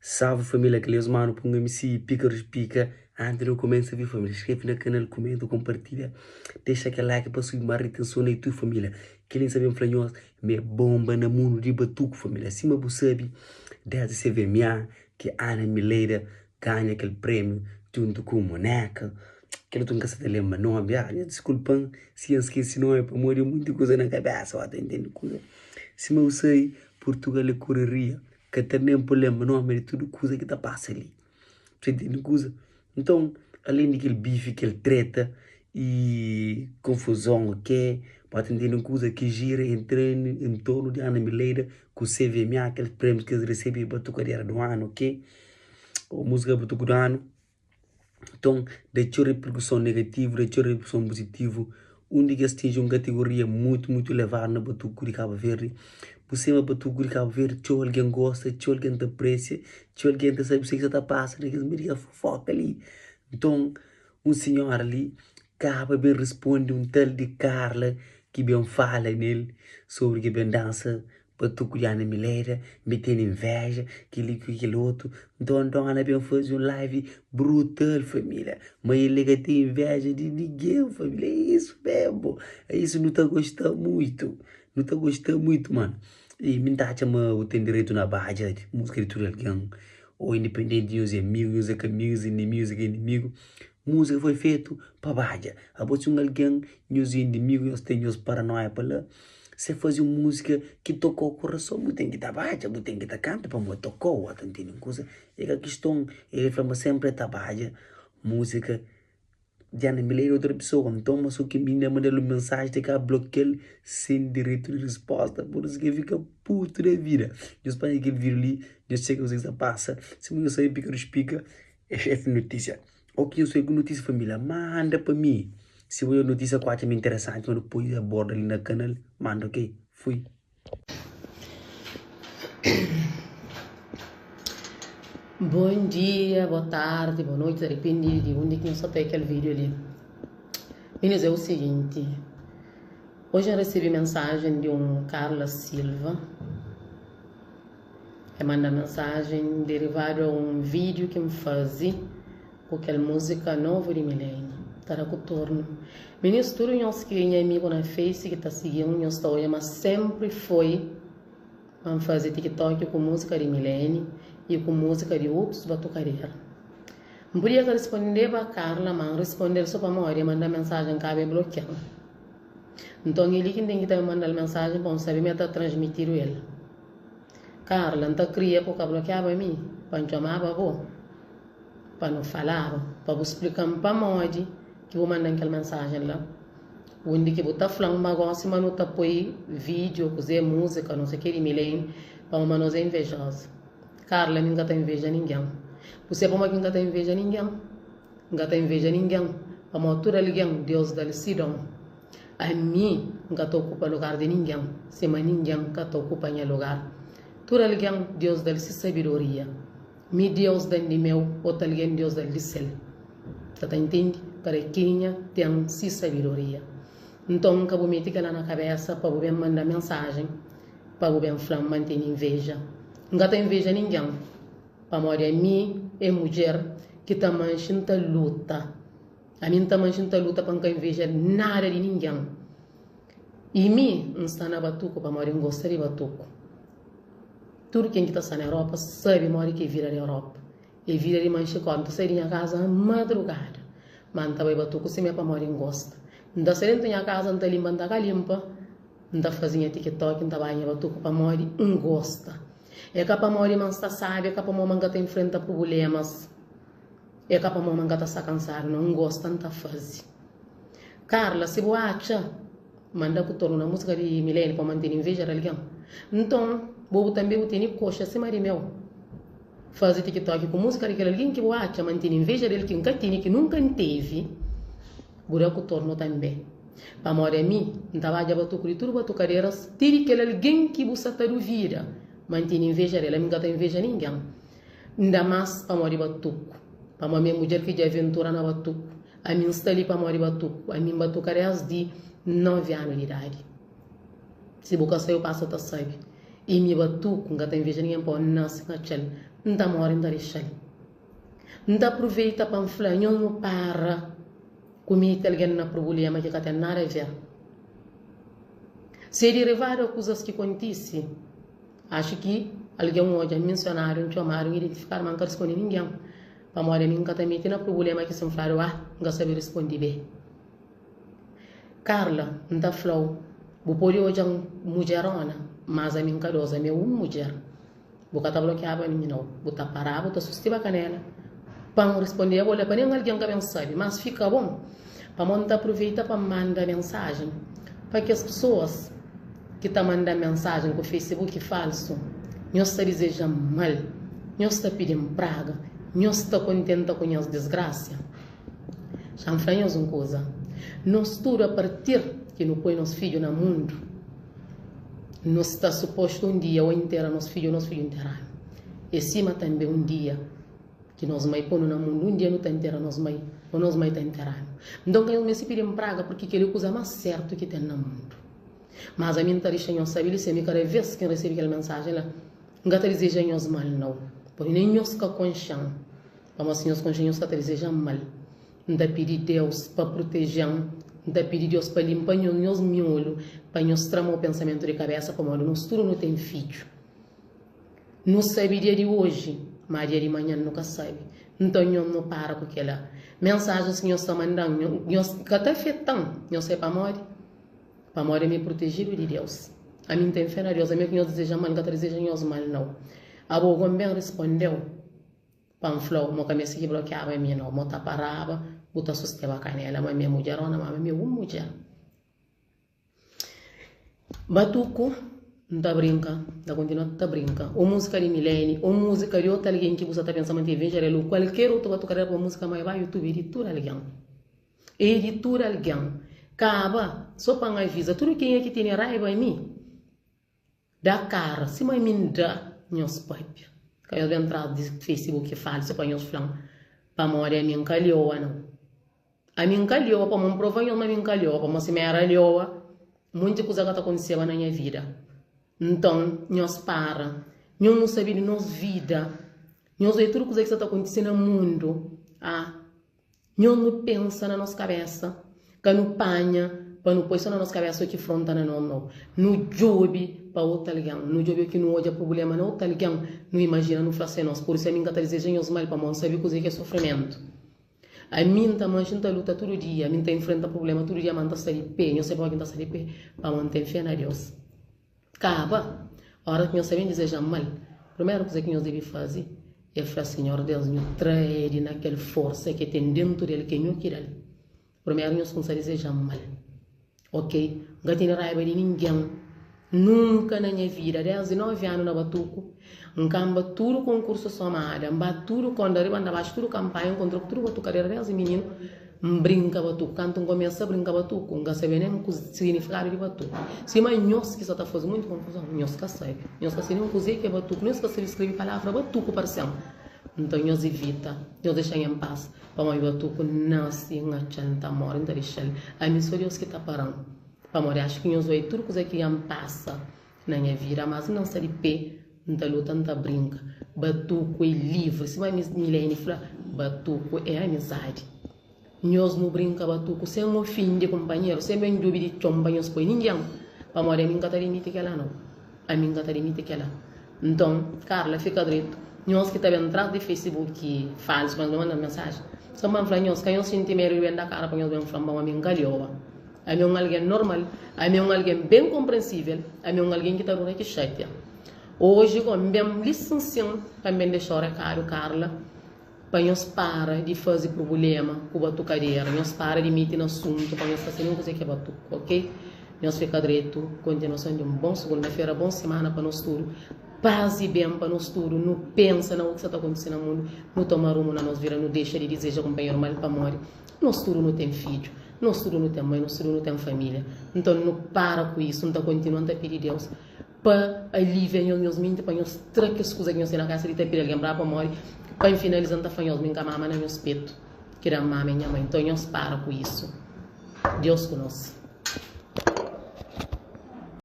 Salve família, aqueles mano, põe MC Pícaros Pica. Antes de eu começar a ver família, inscreve no canal, comenta, compartilha. Deixa aquele like para subir mais retenção aí tu família. Querem saber flanhoso? Me bomba na mundo de batuco família. Acima do sabe, desde CVMA, que Ana Mileira ganha aquele prêmio junto com o Moneca. Que eu nunca se lembra nome. Desculpam se eu esqueci nome, para morrer muita coisa na cabeça, ó, tá entendendo coisa? Se eu sei, Portugal é correria. Que até nem problema, não, mas tudo coisa que tá passa ali. Você entende coisa? Então, além daquele bife, aquele treta e confusão, ok? Pode entender coisa que gira em torno de Ana Mileira, com o CVMA, aqueles prêmios que eles recebem para tocar do ano, ok? Ou música para tocar do ano. Então, deixou repercussão negativa, deixou repercussão positiva. Onde que atinge uma categoria muito elevada na Batuco de Cabo Verde. Por cima da Batuco de Cabo Verde, se alguém gosta, se alguém te aprecia, se alguém te sabe o que está passando, que me fofoca ali. Então, um senhor ali, acaba bem responde um tal de Carla, que bem fala nele, sobre que bem dança, Batuco de Ana Mileira, me tem inveja, aquele outro. Então, Ana bem faz um live brutal, família. Mas ele tem inveja de ninguém, família. É isso mesmo. É isso, não tá gostando muito. Não tá gostando muito, mano. E me dá chama o tem direito na barra de música de tudo alguém. Ou independente de usar amigo, usar amigos, inimigo. Música foi feito para barra. A você um alguém, os inimigos, tem os paranoia para lá. Você faz uma música que tocou o coração, muito tem que estar baixa, muito tem que estar canta, para muito tocou, tá entendendo coisa? É que a questão, ele fala sempre tá baixa, música, já não me lembro outra pessoa, então, mas o que me manda mensagem, tem que bloquear ele sem direito de resposta, por isso que fica puto da vida. Eu espero que ele vira ali, eu sei que vocês passa, se eu sair Pícaros Pica, é chefe de notícia. Ok, eu sei que notícia família, manda para mim. Se eu notícia que acha interessante, mas depois aborda ali no canal, manda, ok? Fui. Bom dia, boa tarde, boa noite, depende de onde que você tem aquele vídeo ali. Meninas, é o seguinte, hoje eu recebi mensagem de Carla Silva, que manda mensagem derivada a um vídeo que me faz com aquela música nova de Milene, tá com torno. Meninas, tudo nós que é amigo na Face, que tá seguindo, nós tá olhando, mas sempre foi vamos fazer TikTok com música de Milene e com música de outros batucareiros. Não podia responder para a Carla, mas responder só para a Maria, mandar mensagem, cabe bloquear. Então ele que tem que mandar mensagem, bom, sabe, me está transmitindo ele. Carla, não cria porque bloquear para mim, para não chamar para você, para não falar, para explicar para a Maria que vou mandar aquela mensagem lá. Onde que você falando negócio, mas não está põe vídeo, fazer música, não sei o que, de Milene, para uma nós é invejosa. Carla, ninguém está inveja ninguém. Você para uma que ninguém está inveja ninguém. Ninguém está inveja ninguém. Para uma altura alguém, Deus dá decisão. A mim, ninguém está ocupando lugar de ninguém. Se mais ninguém está ocupando lugar. Tudo alguém, Deus dá sabedoria. Me Deus dá de meu, outro alguém, Deus dá de céu. Você está entendendo? Cada quem tem sabedoria. Então, nunca vou meter ela na cabeça para você mandar mensagem, para você falar, manter inveja. Não tem inveja ninguém. Para morrer, mim é mulher que está manchando luta. A mim está manchando luta para não inveja nada de ninguém. E mim não está na batuco para morrer, não gosta de batuco. Tudo quem está na Europa sabe morrer que vira da Europa. E vira de mancha quando sai de casa madrugada. Mas não está batuco, se me é para morrer, não gosta. Não está saindo da casa, não está limpando a limpa. Não está fazendo TikTok, não está banhando batuco para morrer, não gosta. É que para morrer, mas está sabe, é que para morrer, está enfrenta problemas. É que para morrer, está cansado, não gosta, não está fazendo. Carla, se você acha, manda que torno na música de Milene para manter inveja de alguém. Então, você também tem coxa acima de meu. Fazer TikTok com música de alguém que você acha, manter inveja dele que nunca tem, que nunca teve. Buraco torno também. Para morrer mim, não estava a batucar de tudo batucadeiras, tire que alguém que você está duvida. Mantém inveja dela, não tem inveja ninguém. Ainda mais para morrer batuco. Para uma mulher que já aventura na batuco. A mim está ali para morrer batuco. A mim batucareiras de 9 anos de idade. Se você saiu, passa, você sabe. E me batu com gata inveja ninguém pode nascer na chel. Não tá morrendo da chel. Não aproveita para falar, não para comigo alguém na problema que tem nada a ver. Se derivar de coisas que acontecem, acho que alguém hoje mencionaram, chamaram, identificaram, mas não respondem ninguém. Para morrer, ninguém está metendo problema que se falaram, não sabe responder bem. Carla, não está falando, vou pôr hoje uma mulherona, mas a minha carosa é uma mulher. Vou estar bloqueada a mim não, vou estar parada, vou estar sustentada com ela. Para responder, vou olhar para ninguém que não sabe, mas fica bom. Para não aproveitar para mandar mensagem. Para que as pessoas que estão mandando mensagem com o Facebook falso, não está desejando mal, não está pedindo praga, não está contente com as desgraças. Já falamos uma coisa. Nós tudo a partir que não põe nosso filho no mundo, nós está suposto um dia ou inteiro nosso filho enterrar. E cima também um dia que nós mãe põe no mundo, um dia não está inteira nossa mãe, ou nossa mãe está enterrando. Então eu me pedi em praga porque ele coisa mais certo que tem no mundo. Mas a minha tarefa não sabe ele se me cada vez que recebe aquela mensagem lá, não está desejando os mal não, por nem nós que consciente, mas nós conscientes está desejando mal. Não está pedir Deus para proteger, não está pedir Deus para limpar os miolos, para nos tramar o pensamento de cabeça, para nós tudo não tem filho. Não sabe dia de hoje, mas dia de manhã nunca sabe. Então não para com aquela mensagem que nós estamos mandando, nós até afetando, nós sei para morrer me proteger de Deus. A mim tem fé na Deus, a mim que nós desejamos mal, não desejamos mal não. A boa bem respondeu, panflou, mo kami sige bloqueava a minha não, mo tá parava, buta susteva canela, mas minha mulher não, mas minha mulher. Batuco, não tá brinca, tá continua tá brinca. Ou música de milênio, ou música de outra alguém que você tá pensando que vem gerar qualquer outro vai tocar a música mais vai YouTube editor alguém. Editor alguém. Caba, só para avisa, tudo quem é que tem raiva em mim. Da cara, se mais me dá, meus pais. Que eu entrar no Facebook e falo, se para meus flan, para morrer a minha calhoa não. A minha calhoa, para me provar a minha calhoa, para me se me calhoa, muita coisa que está acontecendo na minha vida. Então, nós para, nós não sabemos de nossa vida, nós vemos tudo que está acontecendo no mundo, nós não pensa na nossa cabeça, que não panha, para não pôr na nossa cabeça o que fronta na não. No job, para outra alguém, no job que não olha problema, não outra alguém, não imagina, não faz nós. Por isso a mim que está desejando os mal para nós, sabe o que é sofrimento. A mim também a gente luta todo dia, a mim está enfrenta problema todo dia, mas está de pé, não sei para quem está de pé, para manter fé na Deus. Acaba, a hora que nós sabemos desejar mal, a primeira coisa que nós devemos fazer é falar, Senhor Deus, nos trair naquela força que tem dentro dele, que não quer. Primeiro nós conseguimos desejar mal. Ok? Não tenho raiva de ninguém. Nunca na minha vida, desde 9 anos na Batuco, um camba tudo concurso somado, tudo quando arriba na baixo, tudo campanha, encontrou tudo batucadeira, desde menino, brinca Batuco, canto começa a brincar Batuco, não sabe nem o significado de Batuco. Se mais nós que só está fazendo muita confusão, nós que sabe, nós que sabemos o que é Batuco, nós que sabemos escrever a palavra Batuco para sempre. Então nós evita, nós deixamos em paz, para o Batuco nasce em a chanta mora, então deixa ele, a mim só Deus que está parando. Para morrer, acho que nós vemos tudo que passa na minha vida, mas não está de pé, não está lutando, não está brinca. Batuco é livre, se vai me ler, Batuco é amizade. Nós não brinca Batuco sem um fim de companheiro, sem bem dúvida de chomba, nós põe ninguém. Para morrer, a mim não está limite que ela não. A mim não está limite que ela. Então, Carla, fica direito. Nós que estamos entrando de Facebook falso, mas não mandam mensagem. Só para falar, nós que nós sentimos medo da cara, para nós ver a minha calhoa. A mim é alguém normal, a mim é alguém bem compreensível, a mim é alguém que está no que chateia. Hoje, como bem licenciado, também deixar a Carla, para nós parar de fazer problema com a batucadeira, nós parar de meter no assunto, para nós fazer uma coisa que é batuco, ok? Nós fica direito, continuação de um bom segunda-feira, boa semana para nós tudo, paz e bem para nós tudo, não pensa no que está acontecendo no mundo, não toma rumo na nossa vida, não deixa de desejar companheiro mal para morrer, nós tudo não tem filho. Nós tudo não temos mãe, nós tudo não temos família. Então não para com isso, não está continuando a pedir Deus para aliviar os mentes, para nós trazer as coisas que nós temos na casa, de pedir alguém para morrer, para finalizar, não está fazendo minha mama no meu peito, que era a minha mãe. Então nós para com isso. Deus conosco.